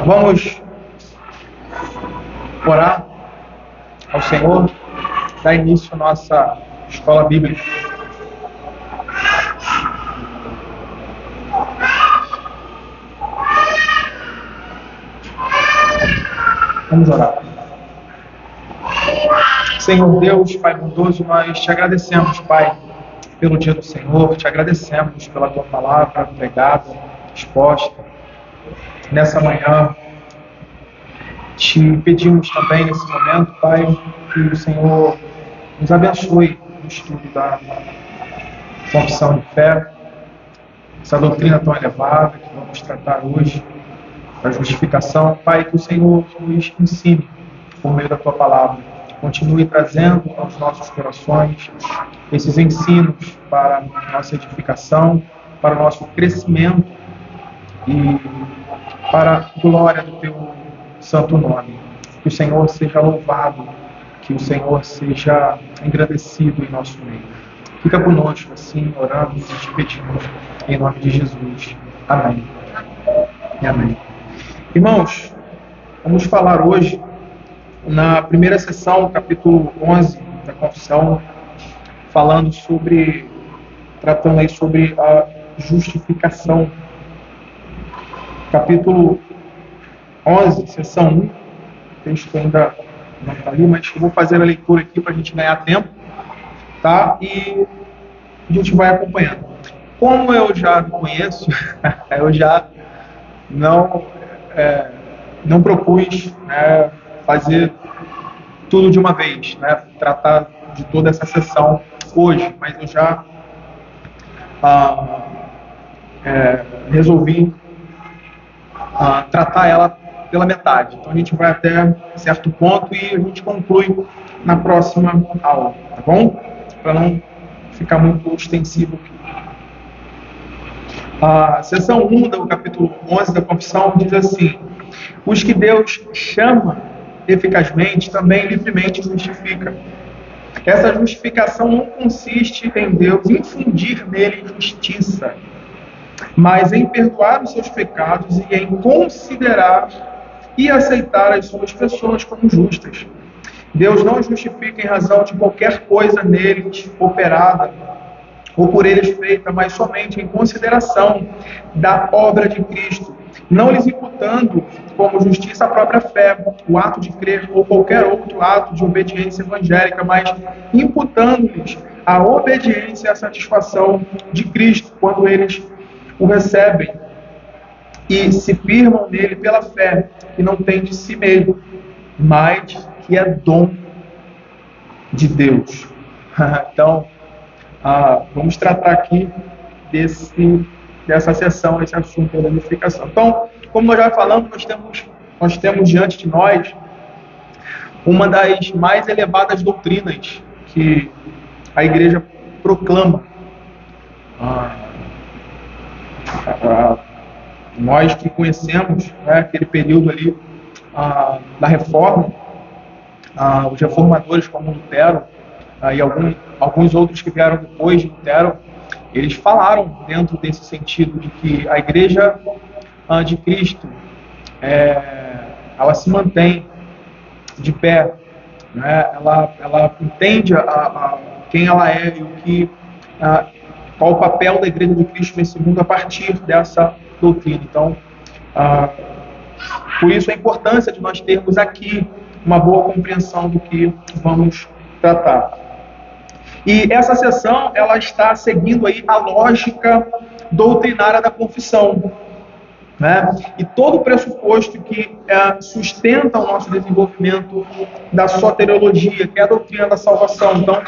Vamos orar ao Senhor, dar início à nossa escola bíblica. Vamos orar. Senhor Deus, Pai bondoso, nós te agradecemos, Pai, pelo dia do Senhor, te agradecemos pela tua palavra pregada, exposta. Nessa manhã, te pedimos também nesse momento, Pai, que o Senhor nos abençoe no estudo da confissão de fé, essa doutrina tão elevada que vamos tratar hoje, da justificação. Pai, que o Senhor nos ensine por meio da tua palavra. Continue trazendo aos nossos corações esses ensinos para a nossa edificação, para o nosso crescimento e para a glória do teu santo nome. Que o Senhor seja louvado, que o Senhor seja engrandecido em nosso meio. Fica conosco, assim oramos e te pedimos, em nome de Jesus. Amém. E amém. Irmãos, vamos falar hoje, na primeira sessão, capítulo 11 da Confissão, tratando aí sobre a justificação. Capítulo 11, sessão 1, o texto ainda não está ali, mas eu vou fazer a leitura aqui para a gente ganhar tempo, tá? E a gente vai acompanhando. Como eu já me conheço, eu já não propus fazer tudo de uma vez, tratar de toda essa sessão hoje, mas eu já resolvi tratar ela pela metade. Então a gente vai até certo ponto e a gente conclui na próxima aula, tá bom? Para não ficar muito extensivo aqui. A seção 1 do capítulo 11 da Confissão diz assim: os que Deus chama eficazmente, também livremente justifica. Essa justificação não consiste em Deus infundir nele justiça, mas em perdoar os seus pecados e em considerar e aceitar as suas pessoas como justas. Deus não justifica em razão de qualquer coisa neles operada ou por eles feita, mas somente em consideração da obra de Cristo, não lhes imputando como justiça a própria fé, o ato de crer ou qualquer outro ato de obediência evangélica, mas imputando-lhes a obediência e a satisfação de Cristo quando eles o recebem e se firmam nele pela fé, que não tem de si mesmo, mas que é dom de Deus. Então, vamos tratar aqui dessa sessão, esse assunto da justificação. Então, como nós já falamos, nós temos diante de nós uma das mais elevadas doutrinas que a igreja proclama. Nós que conhecemos aquele período ali da Reforma, os reformadores como Lutero e alguns outros que vieram depois de Lutero, eles falaram dentro desse sentido de que a igreja de Cristo ela se mantém de pé, ela entende quem ela é e qual o papel da igreja de Cristo nesse mundo a partir dessa doutrina. Então, por isso a importância de nós termos aqui uma boa compreensão do que vamos tratar. E essa sessão, ela está seguindo aí a lógica doutrinária da confissão, e todo o pressuposto que sustenta o nosso desenvolvimento da soteriologia, que é a doutrina da salvação. Então,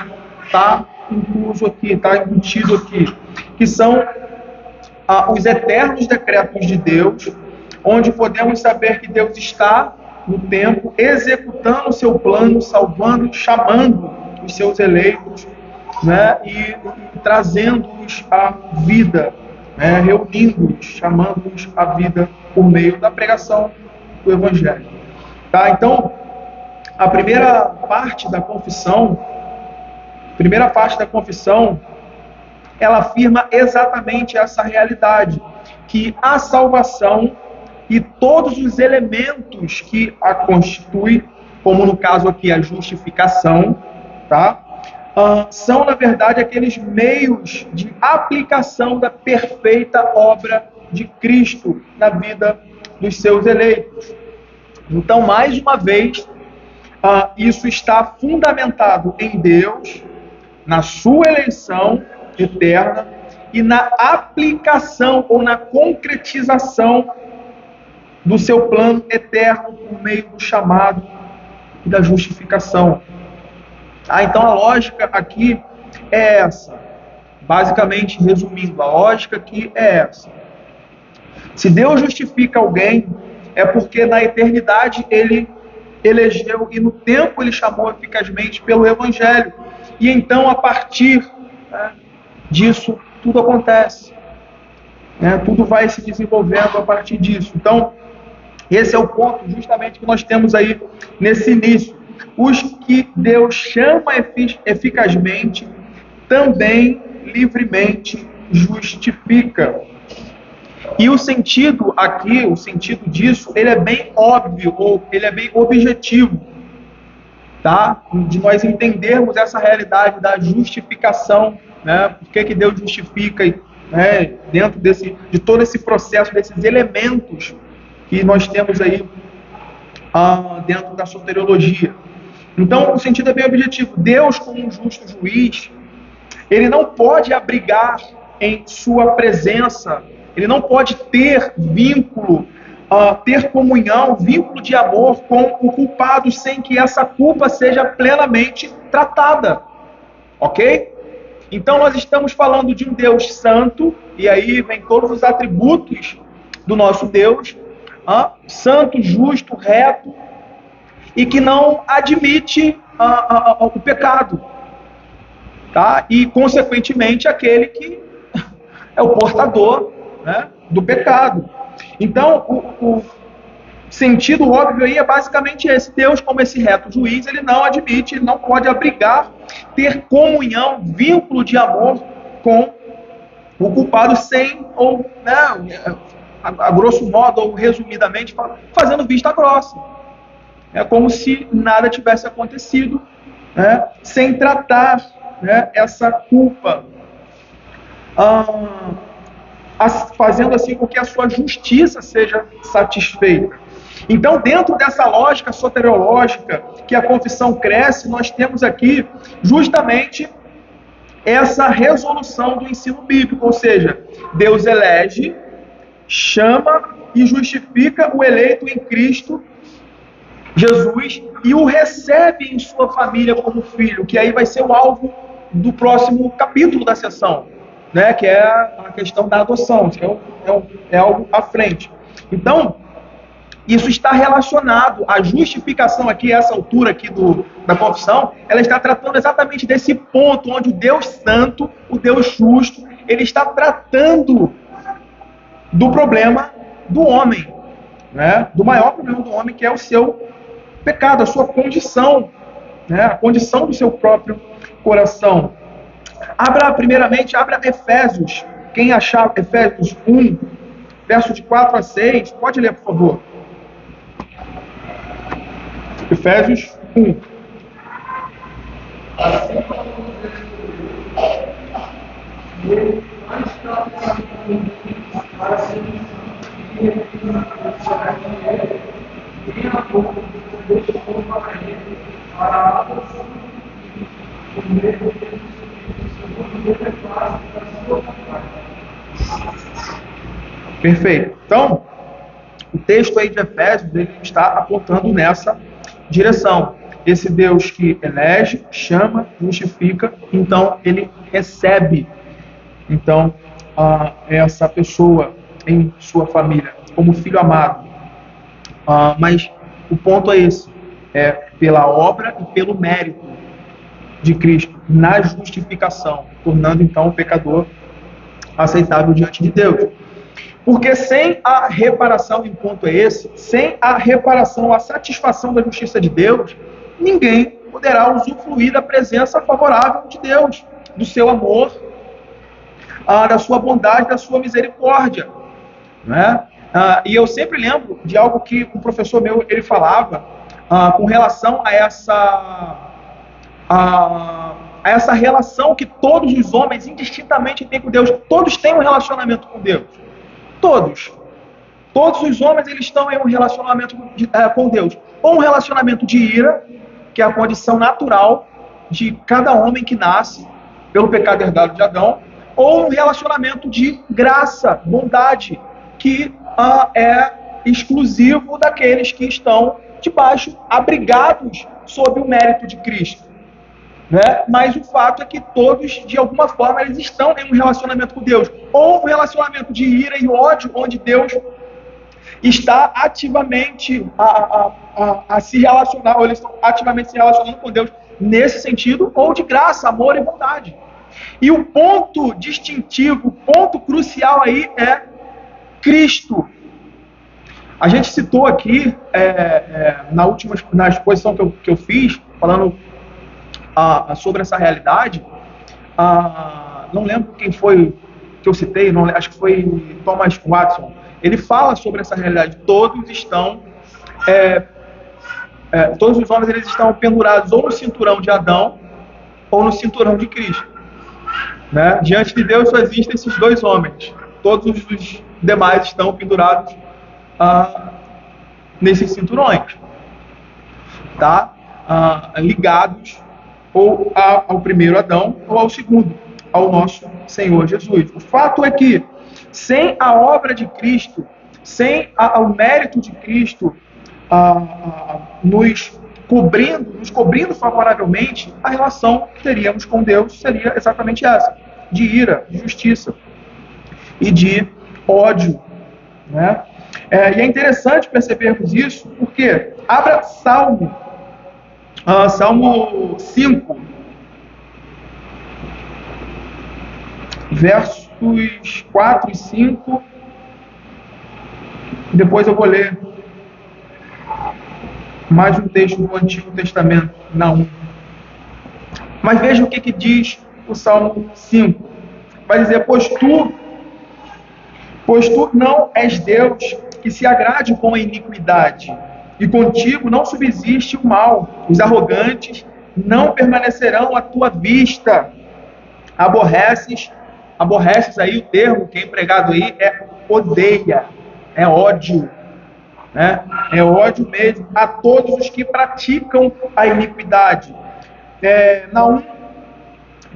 está incluso aqui, está embutido aqui, que são os eternos decretos de Deus, onde podemos saber que Deus está no tempo, executando o seu plano, salvando, chamando os seus eleitos, e trazendo-os à vida, reunindo-os, chamando-os à vida por meio da pregação do Evangelho. Tá? Então, a primeira parte da confissão, ela afirma exatamente essa realidade, que a salvação e todos os elementos que a constituem, como no caso aqui a justificação, tá? São, na verdade, aqueles meios de aplicação da perfeita obra de Cristo na vida dos seus eleitos. Então, mais uma vez, isso está fundamentado em Deus, na sua eleição eterna e na aplicação ou na concretização do seu plano eterno por meio do chamado e da justificação. Então a lógica aqui é essa. Basicamente, resumindo, a lógica aqui é essa. Se Deus justifica alguém, é porque na eternidade ele elegeu e no tempo ele chamou eficazmente pelo Evangelho. E então, a partir disso, tudo acontece. Tudo vai se desenvolvendo a partir disso. Então, esse é o ponto justamente que nós temos aí nesse início. Os que Deus chama eficazmente, também livremente justifica. E o sentido aqui, o sentido disso, ele é bem óbvio, ou ele é bem objetivo, tá? De nós entendermos essa realidade da justificação, né? Por que Deus justifica, né? Dentro de todo esse processo, desses elementos que nós temos aí dentro da soteriologia. Então, o sentido é bem objetivo. Deus, como um justo juiz, ele não pode abrigar em sua presença, ele não pode ter vínculo, ter comunhão, vínculo de amor com o culpado sem que essa culpa seja plenamente tratada. Ok? Então, nós estamos falando de um Deus santo, e aí vem todos os atributos do nosso Deus, santo, justo, reto, e que não admite o pecado, tá? E, consequentemente, aquele que é o portador, né, do pecado. Então, o sentido óbvio aí é basicamente esse. Deus, como esse reto juiz, ele não admite, ele não pode abrigar, ter comunhão, vínculo de amor com o culpado sem, ou, né, a grosso modo, ou resumidamente, fazendo vista grossa. É como se nada tivesse acontecido, né, sem tratar, né, essa culpa, fazendo assim com que a sua justiça seja satisfeita. Então, dentro dessa lógica soteriológica que a confissão cresce, nós temos aqui justamente essa resolução do ensino bíblico, ou seja, Deus elege, chama e justifica o eleito em Cristo Jesus e o recebe em sua família como filho, que aí vai ser o alvo do próximo capítulo da sessão, né, que é a questão da adoção, que é algo à frente. Então, isso está relacionado, a justificação aqui, essa altura aqui da confissão, ela está tratando exatamente desse ponto onde o Deus Santo, o Deus Justo, ele está tratando do problema do homem, né, do maior problema do homem, que é o seu pecado, a sua condição, né, a condição do seu próprio coração. Primeiramente, abra Efésios. Quem achar Efésios 1, verso de 4 a 6, pode ler, por favor. Efésios 1. Assim como perfeito. Então, o texto aí de Efésios, ele está apontando nessa direção. Esse Deus que elege, chama, justifica, então ele recebe, então, essa pessoa em sua família, como filho amado. Mas o ponto é esse, é pela obra e pelo mérito de Cristo na justificação, tornando então o pecador aceitável diante de Deus. Porque sem a reparação, em ponto é esse, sem a reparação, a satisfação da justiça de Deus, ninguém poderá usufruir da presença favorável de Deus, do seu amor, da sua bondade, da sua misericórdia, né? E eu sempre lembro de algo que um professor meu ele falava com relação a essa relação que todos os homens indistintamente têm com Deus. Todos têm um relacionamento com Deus. Todos. Todos os homens eles estão em um relacionamento com Deus. Ou um relacionamento de ira, que é a condição natural de cada homem que nasce pelo pecado herdado de Adão, ou um relacionamento de graça, bondade, que é exclusivo daqueles que estão debaixo, abrigados sob o mérito de Cristo. Né? Mas o fato é que todos, de alguma forma, eles estão em um relacionamento com Deus. Ou um relacionamento de ira e ódio, onde Deus está ativamente a se relacionar, ou eles estão ativamente se relacionando com Deus nesse sentido, ou de graça, amor e bondade. E o ponto distintivo, o ponto crucial aí é Cristo. A gente citou aqui, na exposição que eu fiz, falando sobre essa realidade, não lembro quem foi que eu citei, acho que foi Thomas Watson. Ele fala sobre essa realidade. Todos os homens eles estão pendurados ou no cinturão de Adão ou no cinturão de Cristo. Né? Diante de Deus só existem esses dois homens. Todos os demais estão pendurados nesses cinturões, tá? Ligados ou ao primeiro Adão ou ao segundo, ao nosso Senhor Jesus. O fato é que sem a obra de Cristo, sem o mérito de Cristo nos cobrindo favoravelmente, a relação que teríamos com Deus seria exatamente essa, de ira, de justiça e de ódio. Né? E é interessante percebermos isso, porque abra Salmo 5, versos 4 e 5, depois eu vou ler mais um texto do Antigo Testamento, Naum. Mas veja o que diz o Salmo 5. Vai dizer, pois tu não és Deus que se agrade com a iniquidade, e contigo não subsiste o mal. Os arrogantes não permanecerão à tua vista. Aborreces aí o termo que é empregado aí é odeia, é ódio. Né? É ódio mesmo a todos os que praticam a iniquidade. Naum,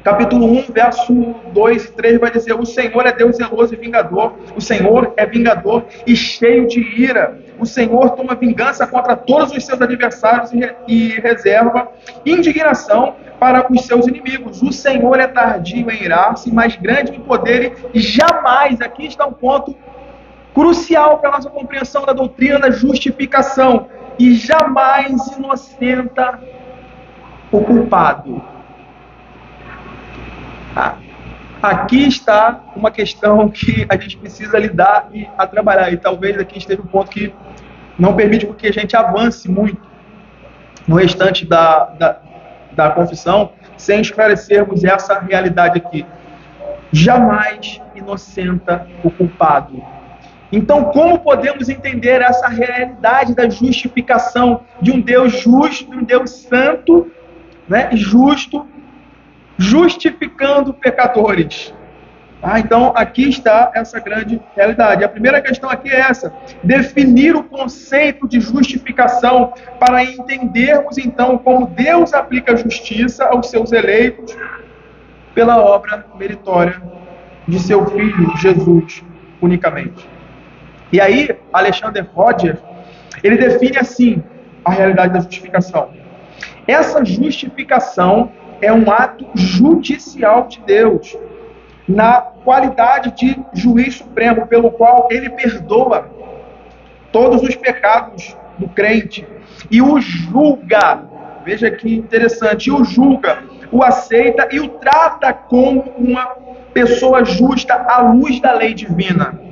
capítulo 1, verso 2 e 3 vai dizer, o Senhor é Deus zeloso e vingador, o Senhor é vingador e cheio de ira, o Senhor toma vingança contra todos os seus adversários e reserva indignação para os seus inimigos. O Senhor é tardio em irar-se, mas grande em poder e jamais, aqui está um ponto crucial para a nossa compreensão da doutrina da justificação, e jamais inocenta o culpado. Aqui está uma questão que a gente precisa lidar e trabalhar, e talvez aqui esteja um ponto que não permite que a gente avance muito no restante da confissão, sem esclarecermos essa realidade aqui. Jamais inocenta o culpado. Então, como podemos entender essa realidade da justificação de um Deus justo, de um Deus santo, né, justo, justificando pecadores? Então, aqui está essa grande realidade. A primeira questão aqui é essa: definir o conceito de justificação para entendermos, então, como Deus aplica a justiça aos seus eleitos pela obra meritória de seu Filho, Jesus, unicamente. E aí, Alexander Roger, ele define assim a realidade da justificação. Essa justificação é um ato judicial de Deus, na qualidade de juiz supremo, pelo qual ele perdoa todos os pecados do crente e o julga. Veja que interessante, o julga, o aceita e o trata como uma pessoa justa à luz da lei divina.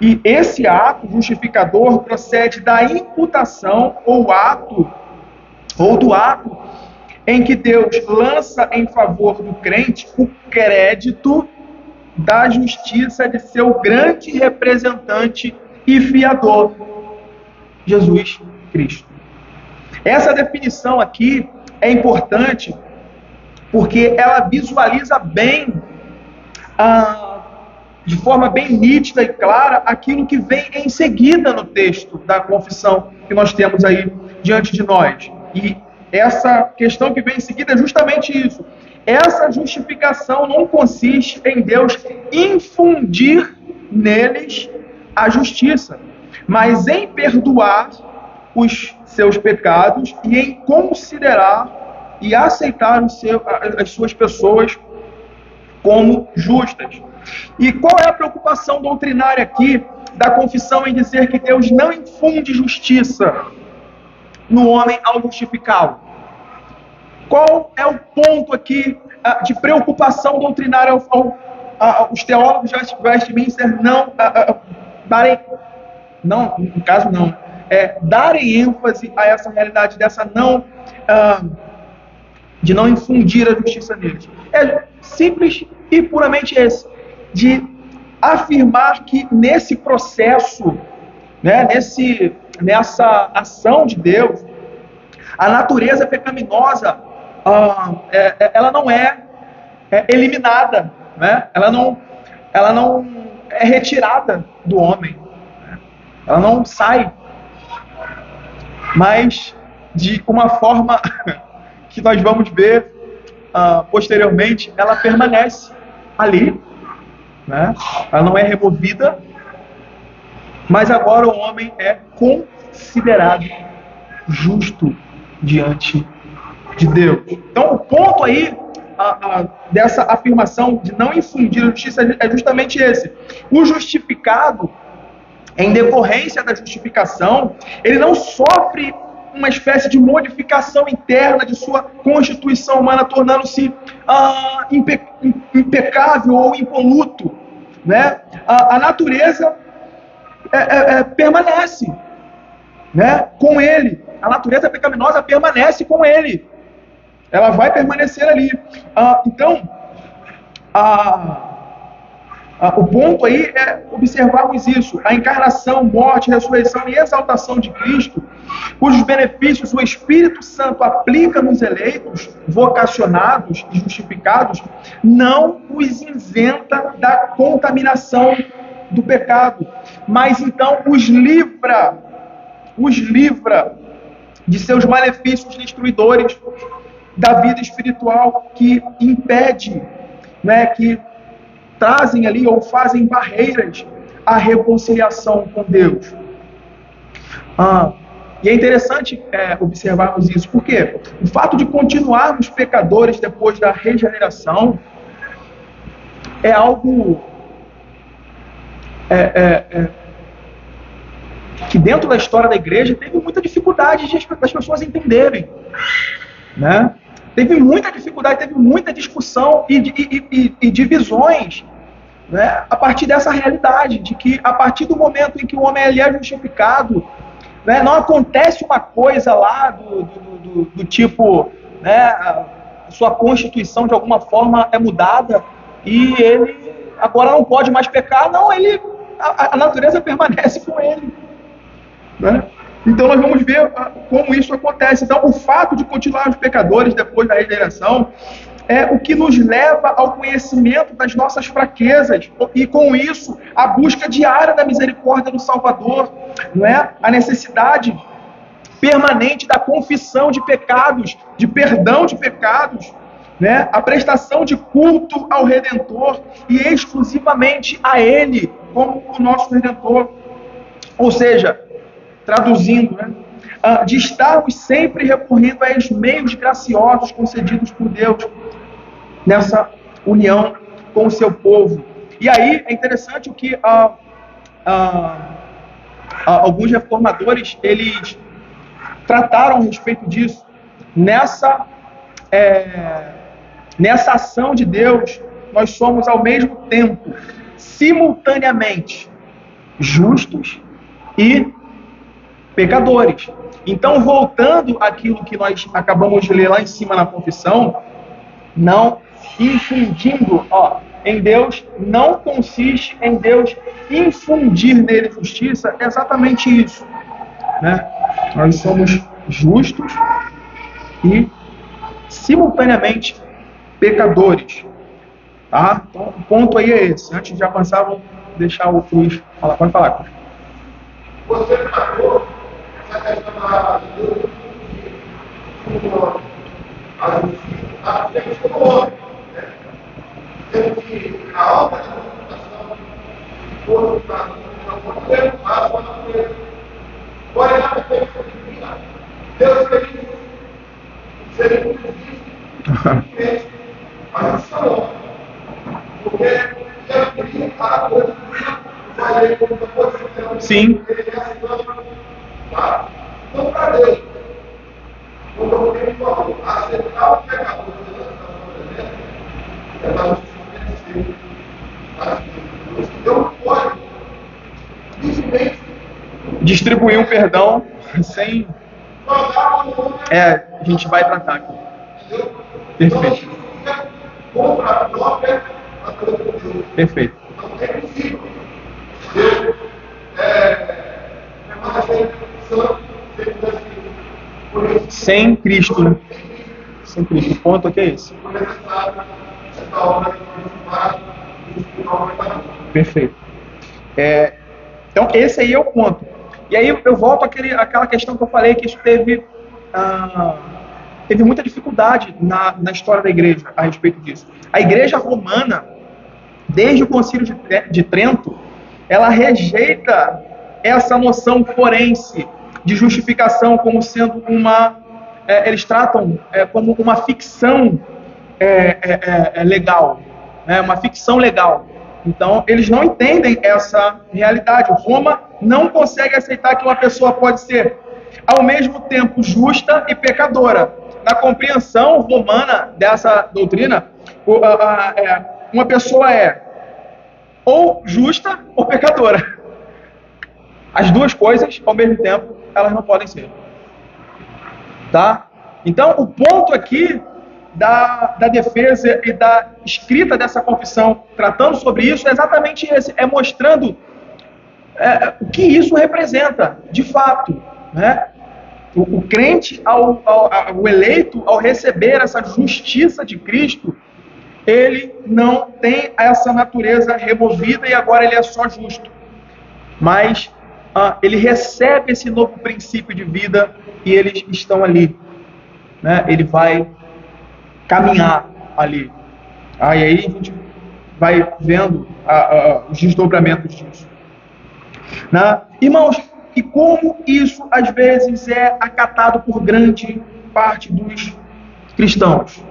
E esse ato justificador procede da imputação ou do ato em que Deus lança em favor do crente o crédito da justiça de seu grande representante e fiador, Jesus Cristo. Essa definição aqui é importante porque ela visualiza bem, de forma bem nítida e clara, aquilo que vem em seguida no texto da confissão que nós temos aí diante de nós. E essa questão que vem em seguida é justamente isso. Essa justificação não consiste em Deus infundir neles a justiça, mas em perdoar os seus pecados e em considerar e aceitar as suas pessoas como justas. E qual é a preocupação doutrinária aqui da confissão em dizer que Deus não infunde justiça no homem ao justificá-lo? Qual é o ponto aqui de preocupação doutrinária os teólogos de Westminster não darem, não, no caso não, darem ênfase a essa realidade de não infundir a justiça neles? É simples e puramente esse, de afirmar que nesse processo, né, nessa ação de Deus, a natureza pecaminosa, ela não é eliminada, né? Ela não é retirada do homem, né? Ela não sai, mas de uma forma que nós vamos ver posteriormente, ela permanece ali, né? Ela não é removida, mas agora o homem é considerado justo diante de Deus. Então, o ponto aí dessa afirmação de não infundir a justiça é justamente esse. O justificado, em decorrência da justificação, ele não sofre uma espécie de modificação interna de sua constituição humana, tornando-se impecável ou impoluto, né? A natureza permanece, né, com ele. A natureza pecaminosa permanece com ele. Ela vai permanecer ali. Então, o ponto aí é observarmos isso. A encarnação, morte, ressurreição e exaltação de Cristo, cujos benefícios o Espírito Santo aplica nos eleitos, vocacionados e justificados, não os isenta da contaminação do pecado, mas então os livra de seus malefícios destruidores da vida espiritual que impede, né, que trazem ali ou fazem barreiras à reconciliação com Deus. E é interessante observarmos isso, porque o fato de continuarmos pecadores depois da regeneração é algo que dentro da história da igreja teve muita dificuldade das pessoas entenderem, né? Teve muita dificuldade, teve muita discussão e divisões, né, a partir dessa realidade, de que a partir do momento em que o homem é justificado, né, não acontece uma coisa lá do tipo, né, a sua constituição de alguma forma é mudada e ele agora não pode mais pecar. Não, a natureza permanece com ele, né? Então nós vamos ver como isso acontece. Então o fato de continuarmos pecadores depois da regeneração é o que nos leva ao conhecimento das nossas fraquezas e com isso a busca diária da misericórdia do Salvador, não é? A necessidade permanente da confissão de pecados, de perdão de pecados, né? A prestação de culto ao Redentor e exclusivamente a Ele como o nosso Redentor. Ou seja, traduzindo, né, de estarmos sempre recorrendo aos meios graciosos concedidos por Deus nessa união com o seu povo. E aí é interessante o que alguns reformadores eles trataram a respeito disso. Nessa ação de Deus, nós somos ao mesmo tempo, simultaneamente, justos e pecadores. Então, voltando àquilo que nós acabamos de ler lá em cima na confissão, não infundindo, em Deus não consiste em Deus infundir nele justiça, é exatamente isso, né? Nós somos justos e simultaneamente pecadores, tá? Então o ponto aí é esse. Antes de avançar, vou deixar o Cruz falar. Pode falar, Cruz. Você tratou essa questão da a justiça, temos como homem, né? Temos que a obra da justificação for não podemos usar a sua natureza. Porém, na perfeição divina, Deus seria muito difícil a justiça do homem. Porque já queria a coisa fazer como se fosse sim. Então, para Deus, quando eu tenho falado, aceitar o pecador é para justiça. Então, não pode simplesmente distribuir um perdão sem. A gente vai tratar aqui. Perfeito. Contra a própria natureza de Deus. Perfeito. Então, é possível. Deus permanecer santo sem Cristo, né? Sem Cristo. O ponto aqui é esse. Perfeito. Então, esse aí é o ponto. E aí eu volto àquela questão que eu falei, que isso teve muita dificuldade na história da igreja a respeito disso. A igreja romana, desde o Concílio de Trento, ela rejeita essa noção forense de justificação como sendo eles tratam como uma ficção legal, né? Uma ficção legal. Então, eles não entendem essa realidade. Roma não consegue aceitar que uma pessoa pode ser, ao mesmo tempo, justa e pecadora. Na compreensão romana dessa doutrina, uma pessoa é ou justa ou pecadora. As duas coisas, ao mesmo tempo, elas não podem ser. Tá? Então, o ponto aqui da defesa e da escrita dessa confissão, tratando sobre isso, é exatamente esse. É mostrando o que isso representa, de fato. Né? O crente, o eleito, ao receber essa justiça de Cristo, ele não tem essa natureza removida e agora ele é só justo. Mas ele recebe esse novo princípio de vida e eles estão ali. Né? Ele vai caminhar ali. E aí a gente vai vendo os desdobramentos disso. Né? Irmãos, e como isso às vezes é acatado por grande parte dos cristãos?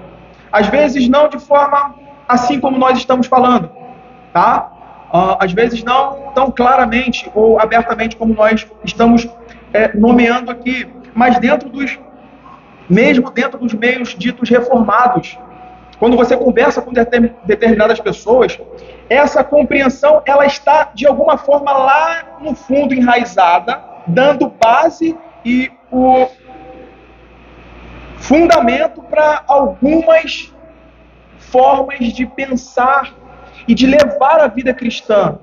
Às vezes não de forma assim como nós estamos falando, tá? Às vezes não tão claramente ou abertamente como nós estamos nomeando aqui, mas mesmo dentro dos meios ditos reformados. Quando você conversa com determinadas pessoas, essa compreensão ela está de alguma forma lá no fundo enraizada, dando base e o fundamento para algumas formas de pensar e de levar a vida cristã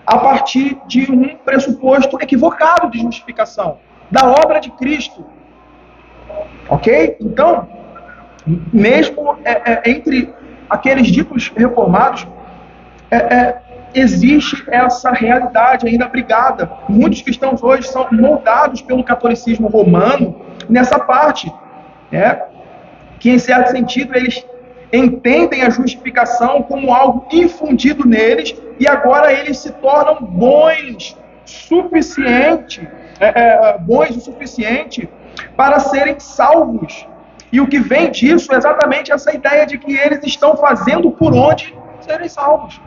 a partir de um pressuposto equivocado de justificação da obra de Cristo. Ok? Então, mesmo entre aqueles ditos reformados, existe essa realidade ainda brigada. Muitos cristãos hoje são moldados pelo catolicismo romano nessa parte, que em certo sentido eles entendem a justificação como algo infundido neles e agora eles se tornam bons o suficiente para serem salvos. E o que vem disso é exatamente essa ideia de que eles estão fazendo por onde serem salvos.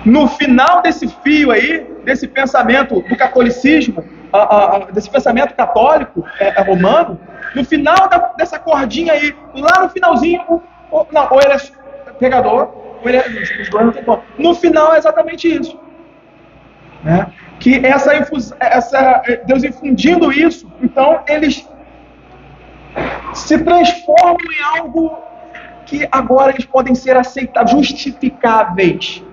No final desse fio aí, desse pensamento do catolicismo, desse pensamento católico romano, no final dessa cordinha aí, lá no finalzinho, ou ele é pecador, ou ele é justo. Os dois não tem como. No final é exatamente isso. Né? Que Deus infundindo isso, então eles se transformam em algo que agora eles podem ser aceitáveis, justificáveis.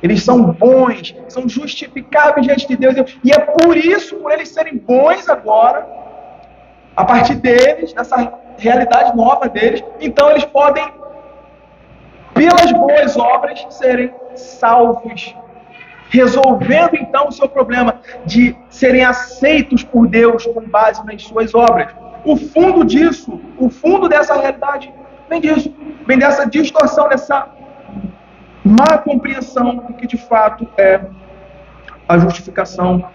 Eles são bons, são justificáveis diante de Deus. E é por isso, por eles serem bons agora, a partir deles, dessa realidade nova deles, então eles podem, pelas boas obras, serem salvos. Resolvendo então o seu problema de serem aceitos por Deus com base nas suas obras. O fundo disso, o fundo dessa realidade, vem disso. Vem dessa distorção, dessa má compreensão do que de fato é a justificação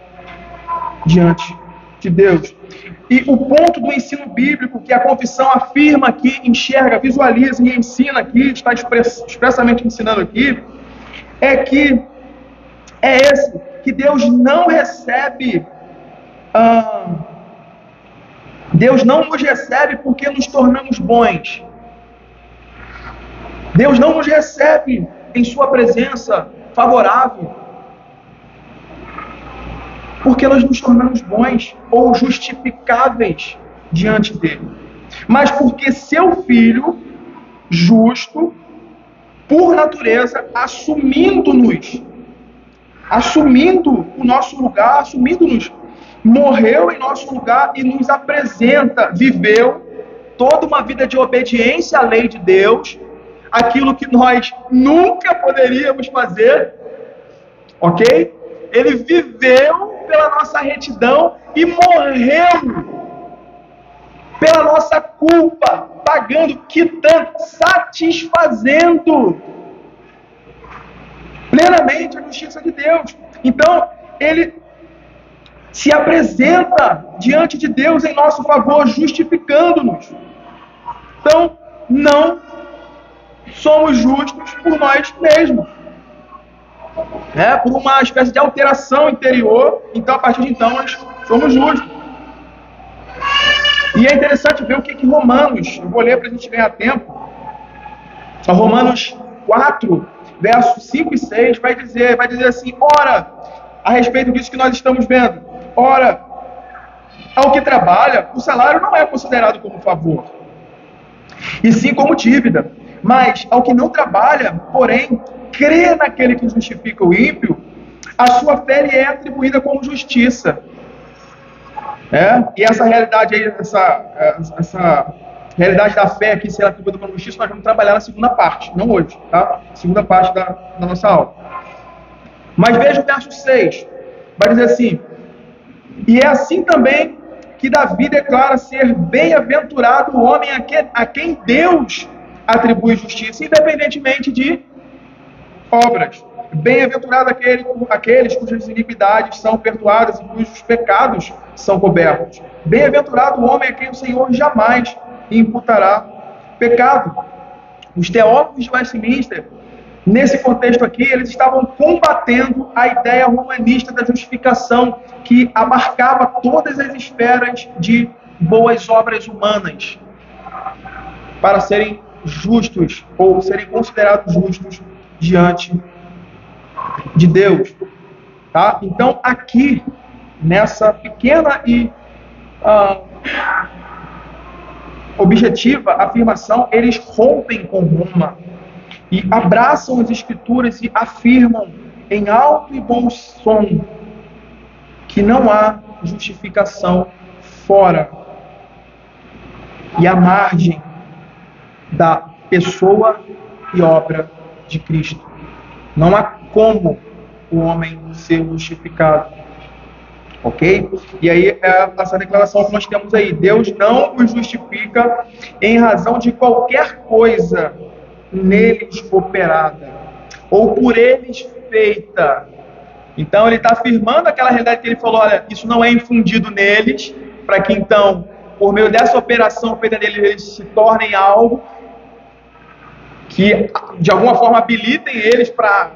diante de Deus. E o ponto do ensino bíblico que a confissão afirma aqui, enxerga, visualiza e ensina aqui, está expressamente ensinando aqui, é que é esse, que Deus não recebe, Deus não nos recebe porque nos tornamos bons. Deus não nos recebe em sua presença favorável porque nós nos tornamos bons ou justificáveis diante dele, mas porque seu Filho justo, por natureza, assumindo o nosso lugar, assumindo-nos, morreu em nosso lugar e nos apresenta, viveu toda uma vida de obediência à lei de Deus, aquilo que nós nunca poderíamos fazer, ok? Ele viveu pela nossa retidão e morreu pela nossa culpa, pagando, quitando, satisfazendo plenamente a justiça de Deus. Então, ele se apresenta diante de Deus em nosso favor, justificando-nos. Então, não somos justos por nós mesmos, por uma espécie de alteração interior. Então, a partir de então, nós somos justos. E é interessante ver o que Romanos, eu vou ler para a gente ganhar tempo, Romanos 4, versos 5 e 6, vai dizer assim: ora, a respeito disso que nós estamos vendo, ora, ao que trabalha, o salário não é considerado como favor, e sim como dívida. Mas ao que não trabalha, porém, crê naquele que justifica o ímpio, a sua fé lhe é atribuída como justiça. E essa realidade aí, essa realidade da fé aqui ser atribuída como justiça, nós vamos trabalhar na segunda parte, não hoje, tá? Segunda parte da nossa aula. Mas veja o verso 6, vai dizer assim: e é assim também que Davi declara ser bem-aventurado o homem a quem Deus atribui justiça, independentemente de obras. Bem-aventurado aqueles cujas iniquidades são perdoadas e cujos pecados são cobertos. Bem-aventurado o homem a quem o Senhor jamais imputará pecado. Os teólogos de Westminster, nesse contexto aqui, eles estavam combatendo a ideia romanista da justificação, que abarcava todas as esferas de boas obras humanas para serem justos ou serem considerados justos diante de Deus, tá? Então, aqui, nessa pequena e objetiva afirmação, eles rompem com Roma e abraçam as Escrituras e afirmam em alto e bom som que não há justificação fora e à margem da pessoa e obra de Cristo. Não há como o homem ser justificado. Ok? E aí é essa declaração que nós temos aí: Deus não os justifica em razão de qualquer coisa neles operada ou por eles feita. Então ele está afirmando aquela realidade que ele falou: olha, isso não é infundido neles, para que então, por meio dessa operação feita neles, eles se tornem algo que de alguma forma habilitem eles para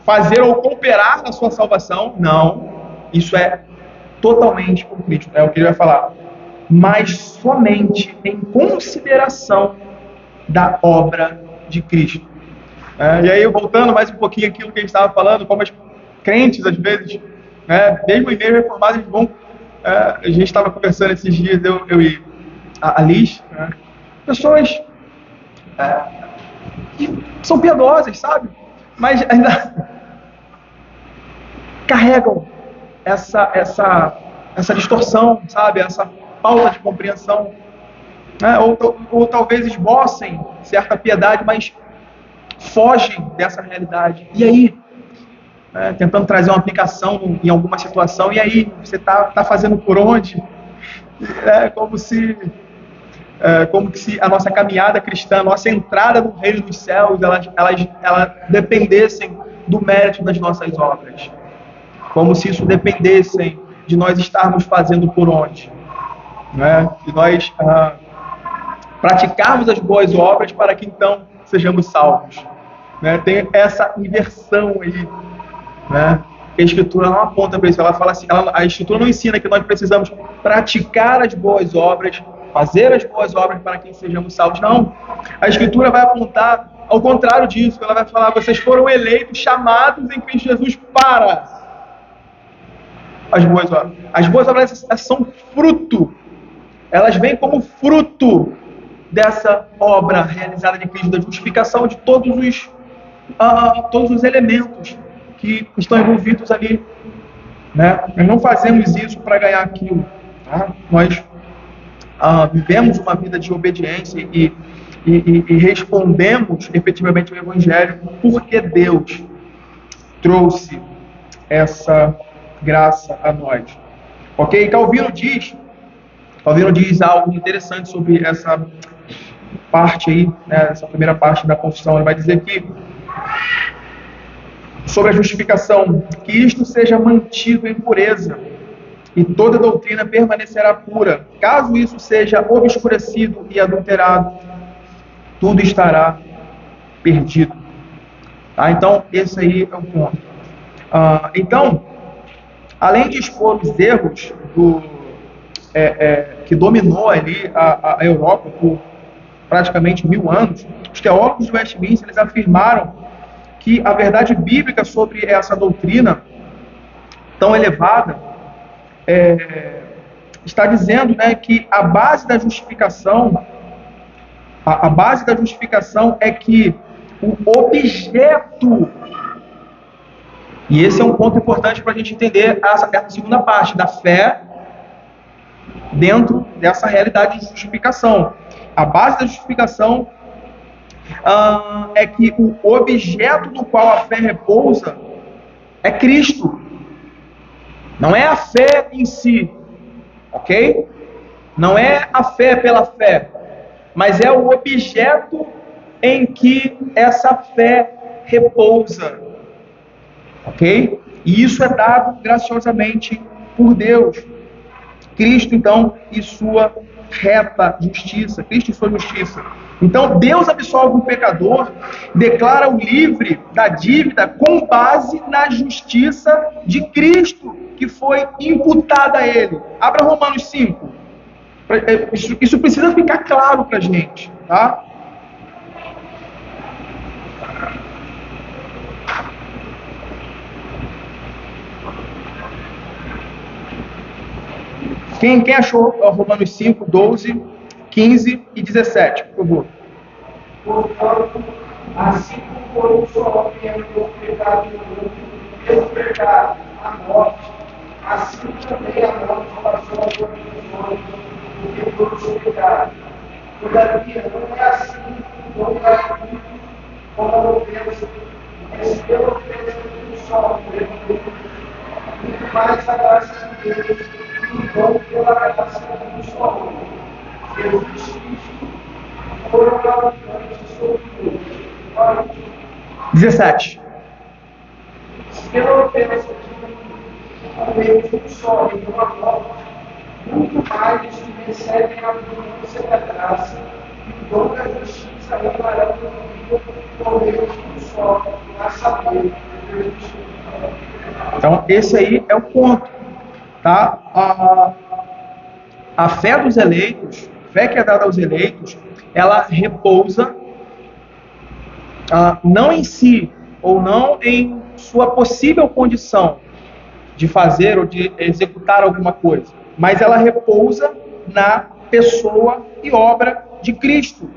fazer ou cooperar na sua salvação. Não, isso é totalmente por Cristo, é o que ele vai falar, mas somente em consideração da obra de Cristo. E aí, voltando mais um pouquinho aquilo que a gente estava falando, como as crentes, às vezes, mesmo em meio reformados, eles vão... a gente estava conversando esses dias, eu e a Liz, pessoas são piedosas, sabe? Mas ainda carregam essa distorção, sabe? Essa falta de compreensão. Né? Ou talvez esbocem certa piedade, mas fogem dessa realidade. E aí? Tentando trazer uma aplicação em alguma situação, e aí? Você tá fazendo por onde? Como se a nossa caminhada cristã, a nossa entrada no reino dos céus, elas dependessem do mérito das nossas obras. Como se isso dependessem de nós estarmos fazendo por onde. Né? De nós praticarmos as boas obras para que então sejamos salvos. Né? Tem essa inversão aí. Né? A Escritura não aponta para isso. Ela fala assim, a Escritura não ensina que nós precisamos praticar as boas obras, fazer as boas obras para que sejamos salvos. Não. A Escritura vai apontar ao contrário disso. Ela vai falar, vocês foram eleitos, chamados em Cristo Jesus para as boas obras. As boas obras são fruto. Elas vêm como fruto dessa obra realizada de Cristo, da justificação de todos os elementos que estão envolvidos ali. Né? Nós não fazemos isso para ganhar aquilo. Tá? Nós vivemos uma vida de obediência e respondemos efetivamente ao Evangelho porque Deus trouxe essa graça a nós. Ok? Calvino diz algo interessante sobre essa parte aí, né, essa primeira parte da confissão. Ele vai dizer que sobre a justificação, que isto seja mantido em pureza e toda doutrina permanecerá pura. Caso isso seja obscurecido e adulterado, tudo estará perdido. Tá? Então, esse aí é o ponto. Então, além de expor os erros que dominou ali a Europa por praticamente 1000 anos, os teólogos de Westminster eles afirmaram que a verdade bíblica sobre essa doutrina tão elevada está dizendo, né, que a base da justificação é que o objeto, e esse é um ponto importante para a gente entender essa segunda parte da fé dentro dessa realidade de justificação. A base da justificação é que o objeto no qual a fé repousa é Cristo. Não é a fé em si, ok? Não é a fé pela fé, mas é o objeto em que essa fé repousa, ok? E isso é dado graciosamente por Deus. Cristo, então, e sua reta justiça. Cristo e sua justiça. Então, Deus absolve o pecador, declara-o livre da dívida com base na justiça de Cristo, que foi imputada a ele. Abra Romanos 5. Isso precisa ficar claro para a gente, tá? Quem achou Romanos 5, 12, 15 e 17, por favor? Portanto, assim como por um só homem entrou o pecado no mundo, pelo pecado, a morte, assim também a morte passou a todos os homens, porque todos os pecados. Todavia, não é assim, não gratuito, como a ofensa, mas pela ofensa de um só homem, muito mais a graça de Deus, então pela graça de um só homem. Jesus Cristo foram habitantes sobre todos. 17. Pela ofensa de um só homem, uma morte, muito mais os que recebem a abundância da graça e o dom da justiça reinarão comigo por meio de um só, a saber, Jesus Cristo. Então, esse aí é o ponto. Tá? A fé dos eleitos, a fé que é dada aos eleitos, ela repousa não em si, ou não em sua possível condição de fazer ou de executar alguma coisa, mas ela repousa na pessoa e obra de Cristo.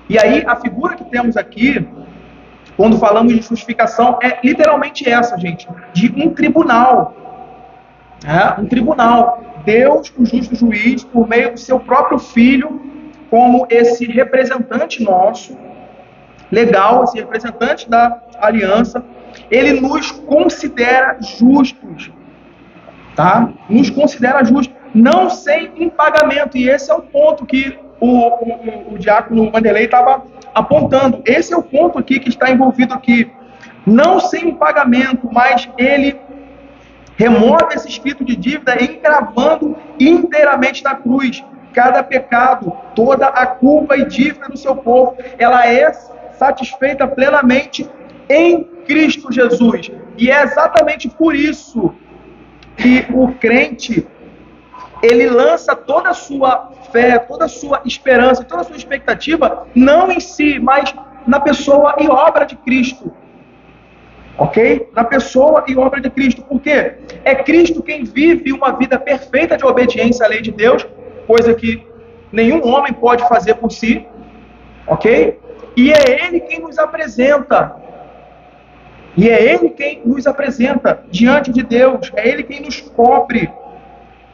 E aí, a figura que temos aqui quando falamos de justificação, é literalmente essa, gente, de um tribunal. Um tribunal. Deus, o justo juiz, por meio do seu próprio Filho, como esse representante nosso, legal, esse representante da aliança, ele nos considera justos. Tá? Nos considera justos, não sem um pagamento. E esse é o ponto que o diácono Vanderlei estava apontando. Esse é o ponto aqui que está envolvido aqui. Não sem um pagamento, mas ele remove esse espírito de dívida encravando inteiramente na cruz. Cada pecado, toda a culpa e dívida do seu povo, ela é satisfeita plenamente em Cristo Jesus. E é exatamente por isso que o crente, ele lança toda a sua fé, toda a sua esperança, toda a sua expectativa, não em si, mas na pessoa e obra de Cristo. Ok? Na pessoa e obra de Cristo. Por quê? É Cristo quem vive uma vida perfeita de obediência à lei de Deus, coisa que nenhum homem pode fazer por si. Ok? E é Ele quem nos apresenta. E é Ele quem nos apresenta diante de Deus. É Ele quem nos cobre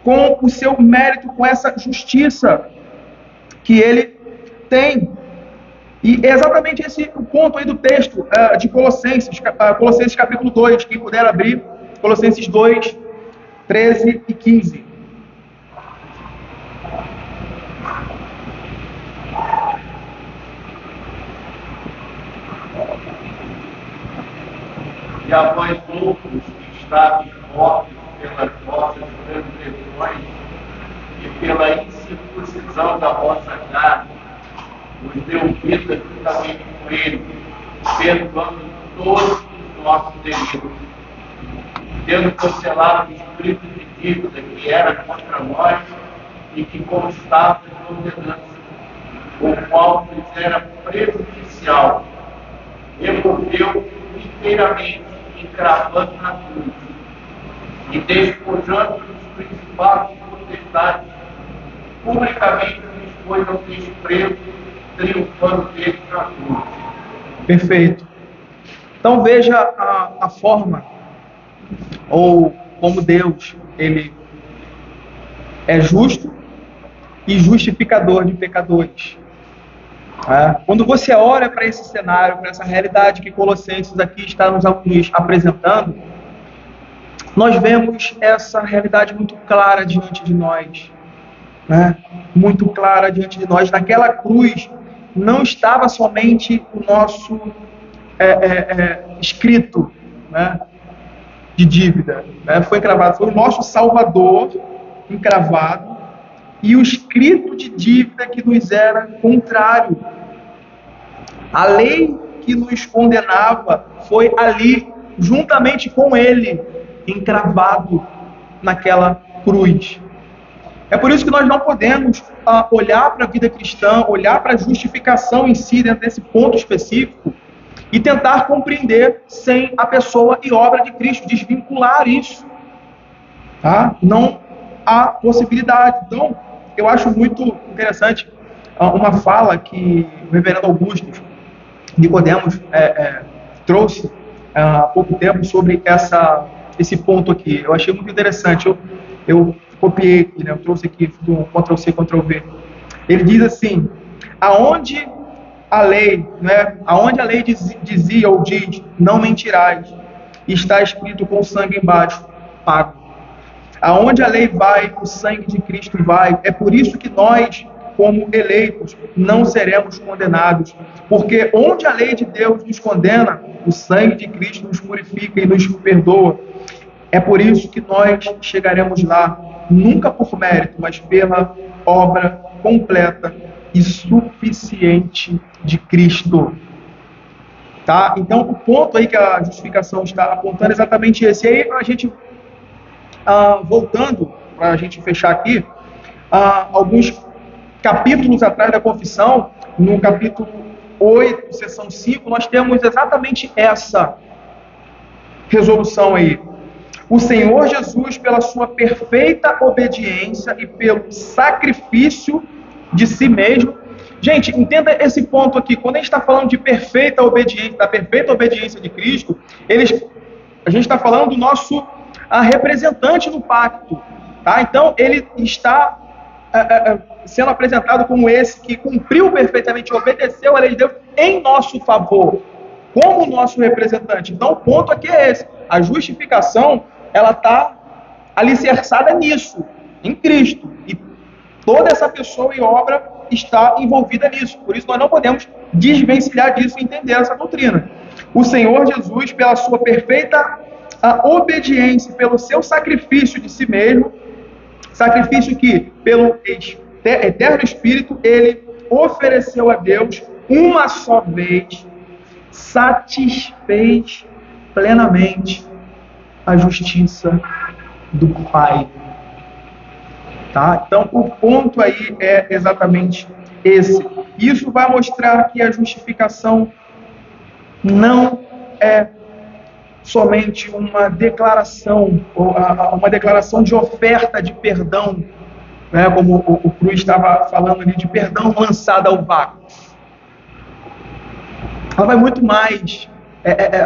com o seu mérito, com essa justiça que Ele tem. E é exatamente esse o ponto aí do texto de Colossenses, Colossenses capítulo 2, quem puder abrir, Colossenses 2, 13 e 15. E a vós outros que estáveis mortos pelas vossas transgressões e pela incircuncisão da vossa carne, nos deu vida juntamente com Ele, perdoando todos os nossos delitos, tendo cancelado o espírito de dívida que era contra nós e que constava de ordenança, o qual nos era prejudicial, removeu inteiramente, encravando na cruz, e despojando os principados e potestades, publicamente nos pôs ao desprezo, triunfando dele na cruz. Perfeito. Então veja a forma, ou como Deus, Ele é justo e justificador de pecadores. Quando você olha para esse cenário, para essa realidade que Colossenses aqui está nos apresentando, nós vemos essa realidade muito clara diante de nós. Muito clara diante de nós. Naquela cruz não estava somente o nosso escrito de dívida. Foi encravado, foi o nosso Salvador encravado e o escrito de dívida que nos era contrário. A lei que nos condenava foi ali, juntamente com ele, encravado naquela cruz. É por isso que nós não podemos olhar para a vida cristã, olhar para a justificação em si, dentro desse ponto específico, e tentar compreender sem a pessoa e obra de Cristo, desvincular isso. Não há possibilidade. Então, eu acho muito interessante uma fala que o reverendo Augusto Nicodemos trouxe há pouco tempo sobre esse ponto aqui. Eu achei muito interessante. Eu copiei aqui, eu trouxe aqui do Ctrl+C, Ctrl+V. Ele diz assim: aonde a lei dizia ou diz, não mentirás, está escrito com o sangue embaixo, pago. Aonde a lei vai, o sangue de Cristo vai. É por isso que nós, como eleitos, não seremos condenados. Porque onde a lei de Deus nos condena, o sangue de Cristo nos purifica e nos perdoa. É por isso que nós chegaremos lá, nunca por mérito, mas pela obra completa e suficiente de Cristo. Então, o ponto aí que a justificação está apontando é exatamente esse. E aí, a gente... voltando, para a gente fechar aqui, alguns capítulos atrás da confissão, no capítulo 8, seção 5, nós temos exatamente essa resolução aí. O Senhor Jesus, pela sua perfeita obediência e pelo sacrifício de si mesmo, Gente, entenda esse ponto aqui. Quando a gente está falando de perfeita obediência, da perfeita obediência de Cristo, a gente está falando do nosso representante no pacto. Tá? Então, ele está sendo apresentado como esse que cumpriu perfeitamente, obedeceu a lei de Deus em nosso favor, como nosso representante. Então, o ponto aqui é esse. A justificação, ela está alicerçada nisso, em Cristo. E toda essa pessoa e obra está envolvida nisso. Por isso, nós não podemos desvencilhar disso e entender essa doutrina. O Senhor Jesus, pela sua perfeita obediência, pelo seu sacrifício de si mesmo, sacrifício que, pelo eterno Espírito, ele ofereceu a Deus uma só vez, satisfez plenamente a justiça do Pai. Tá? Então, o ponto aí é exatamente esse. Isso vai mostrar que a justificação não é somente uma declaração, ou uma declaração de oferta de perdão, né? Como o Cruz estava falando ali, de perdão lançado ao vácuo. Ela vai muito mais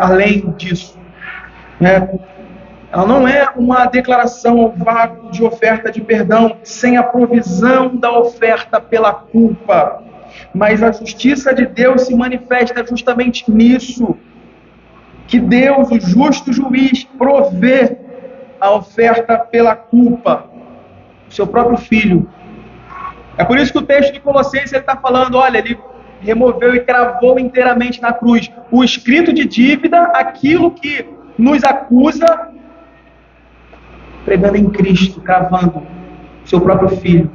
além disso, né? Ela não é uma declaração ao vácuo de oferta de perdão sem a provisão da oferta pela culpa, mas a justiça de Deus se manifesta justamente nisso, que Deus, o justo juiz, provê a oferta pela culpa, o seu próprio Filho. É por isso que o texto de Colossenses está falando, olha, ele removeu e cravou inteiramente na cruz o escrito de dívida, aquilo que nos acusa, pregando em Cristo, cravando o seu próprio Filho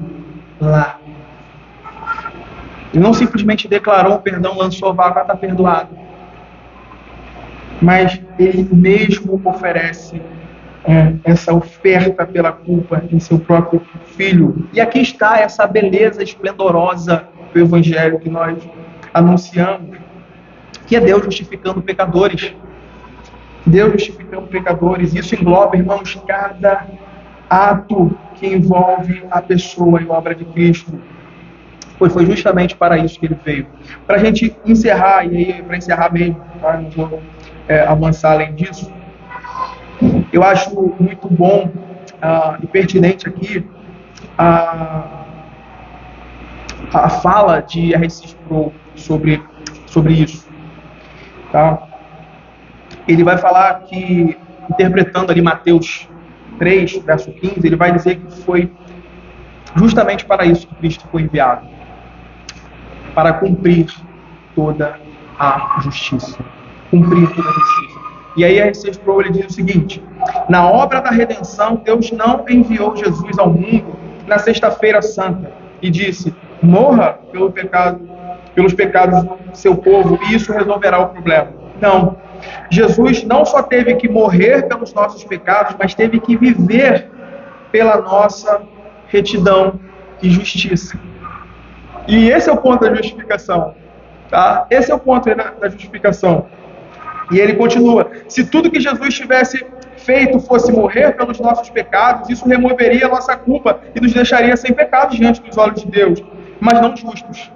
lá. Ele não simplesmente declarou o perdão, lançou o vácuo, está perdoado. Mas ele mesmo oferece essa oferta pela culpa em seu próprio Filho. E aqui está essa beleza esplendorosa do Evangelho que nós anunciamos, que é Deus justificando pecadores. Deus justificando pecadores. Isso engloba, irmãos, cada ato que envolve a pessoa e a obra de Cristo. Pois foi justamente para isso que ele veio. Para a gente encerrar, e aí para encerrar mesmo, tá? Não vou avançar além disso, eu acho muito bom e pertinente aqui a fala de R.C. Sproul sobre isso. Tá? Ele vai falar que, interpretando ali Mateus 3, verso 15, ele vai dizer que foi justamente para isso que Cristo foi enviado, para cumprir toda a justiça. Cumprir toda a justiça. E aí R.C. Sproul ele diz o seguinte: na obra da redenção, Deus não enviou Jesus ao mundo na sexta-feira santa e disse, morra pelos pecados do seu povo e isso resolverá o problema. Não. Jesus não só teve que morrer pelos nossos pecados, mas teve que viver pela nossa retidão e justiça. E esse é o ponto da justificação. Tá? Esse é o ponto da justificação. E ele continua, se tudo que Jesus tivesse feito fosse morrer pelos nossos pecados, isso removeria a nossa culpa e nos deixaria sem pecados diante dos olhos de Deus, mas não justos.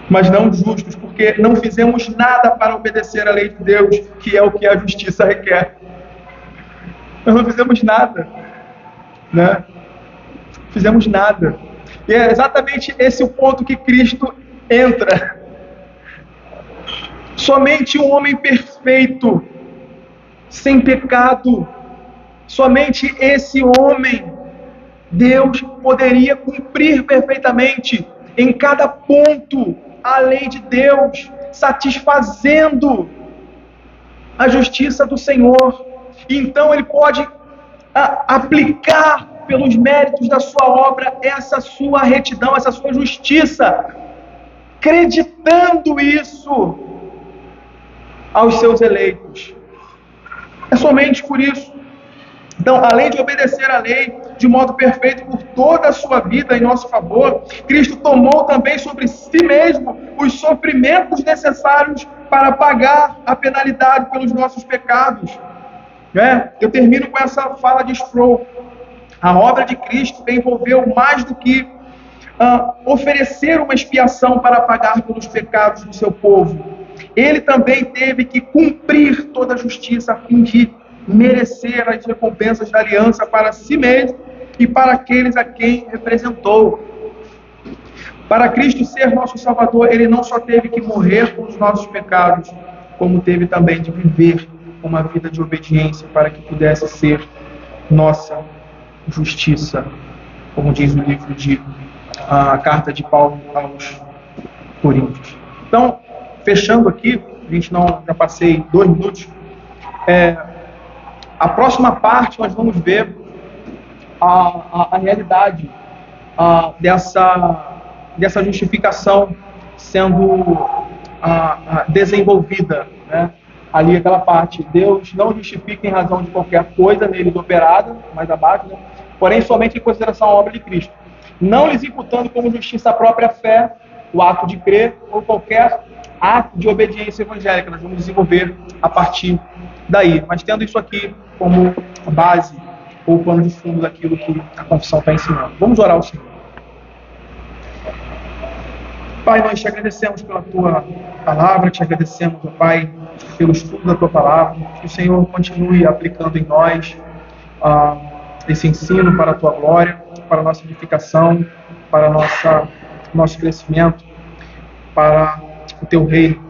Mas não justos, porque não fizemos nada para obedecer à lei de Deus, que é o que a justiça requer. Nós não fizemos nada, né? Fizemos nada. E é exatamente esse o ponto que Cristo entra. Somente um homem perfeito, sem pecado, somente esse homem, Deus poderia cumprir perfeitamente em cada ponto a lei de Deus, satisfazendo a justiça do Senhor. E então ele pode aplicar pelos méritos da sua obra essa sua retidão, essa sua justiça, acreditando isso aos seus eleitos. É somente por isso. Então, além de obedecer à lei de modo perfeito por toda a sua vida em nosso favor, Cristo tomou também sobre si mesmo os sofrimentos necessários para pagar a penalidade pelos nossos pecados. Eu termino com essa fala de Sproul. A obra de Cristo envolveu mais do que oferecer uma expiação para pagar pelos pecados do seu povo, ele também teve que cumprir toda a justiça a fim de merecer as recompensas da aliança para si mesmo e para aqueles a quem representou. Para Cristo ser nosso Salvador, ele não só teve que morrer pelos nossos pecados, como teve também de viver uma vida de obediência para que pudesse ser nossa justiça, como diz o livro de a carta de Paulo aos Coríntios. Então, fechando aqui, já passei 2 minutos, a próxima parte nós vamos ver a realidade dessa justificação sendo desenvolvida, né? Ali aquela parte, Deus não justifica em razão de qualquer coisa neles operada, mais abaixo, né? Porém somente em consideração à obra de Cristo, não lhes imputando como justiça a própria fé, o ato de crer ou qualquer ato de obediência evangélica. Nós vamos desenvolver a partir daí, mas tendo isso aqui como base ou pano de fundo daquilo que a confissão está ensinando. Vamos orar ao Senhor. Pai, nós te agradecemos pela tua palavra, te agradecemos, ó Pai, pelo estudo da tua palavra, que o Senhor continue aplicando em nós esse ensino para a tua glória, para a nossa edificação, para nosso crescimento, para o teu reino,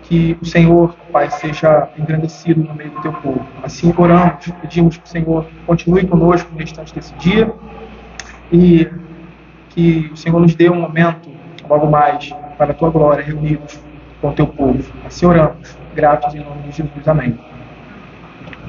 que o Senhor, Pai, seja engrandecido no meio do teu povo. Assim oramos, pedimos que o Senhor continue conosco no restante desse dia e que o Senhor nos dê um momento, logo mais, para a tua glória, reunidos com o teu povo. Assim oramos, gratos em nome de Jesus. Amém.